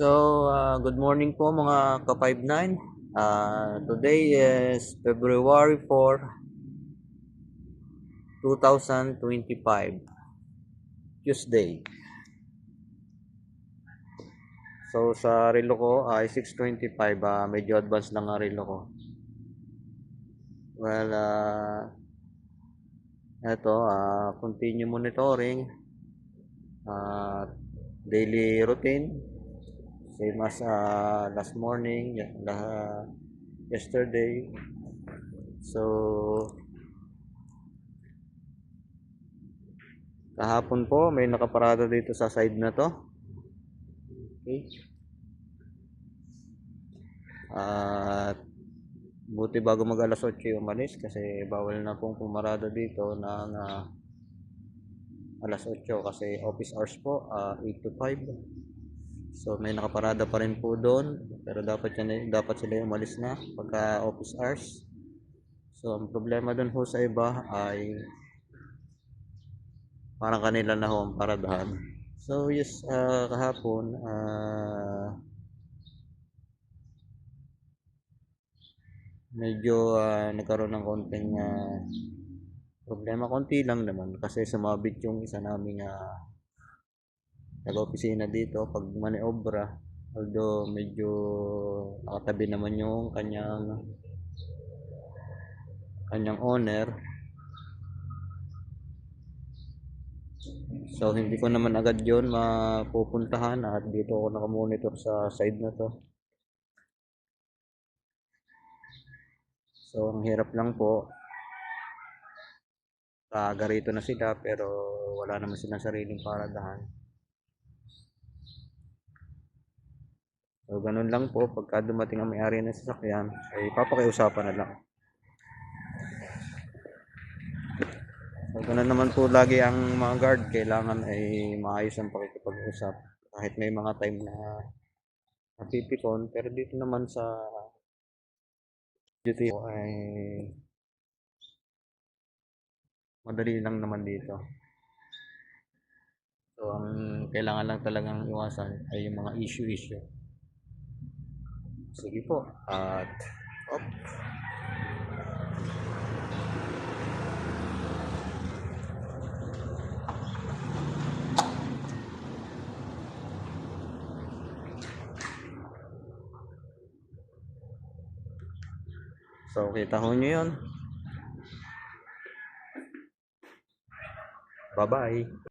Good morning po mga ka-59. Today is February 4, 2025, Tuesday. So, sa relo ko ay 6:25, medyo advance lang ang relo ko. Well, continue monitoring, daily routine. Same as last morning, yesterday. So, kahapon po may nakaparada dito sa side na to. Okay. At buti bago mag alas 8 umalis kasi bawal na pong pumarada dito ng alas 8 kasi office hours po 8 to 5. So may nakaparada pa rin po doon, pero dapat sila umalis na pagka office hours. So ang problema doon ho sa iba ay parang kanila na ho ang paradahan. So yes, kahapon medyo nagkaroon ng konting problema, konti lang naman kasi sumabit yung isa naming taga-opisina dito pag maniobra, although medyo nakatabi naman yung kanyang owner. So hindi ko naman agad yon mapupuntahan at dito ako nakamonitor sa side na to. So ang hirap lang po, garito na sila pero wala naman silang sariling paradahan. So ganun lang po, pagka dumating ang may-ari ng sasakyan ay papakiusapan na lang. So ganun naman po lagi ang mga guard, kailangan ay maayos ang pakikipag-usap kahit may mga time na napipikon, pero dito naman sa duty ay madali lang naman dito. So ang kailangan lang talagang iwasan ay yung mga issue. Sige po, at so kita ho nyo yun. Bye bye.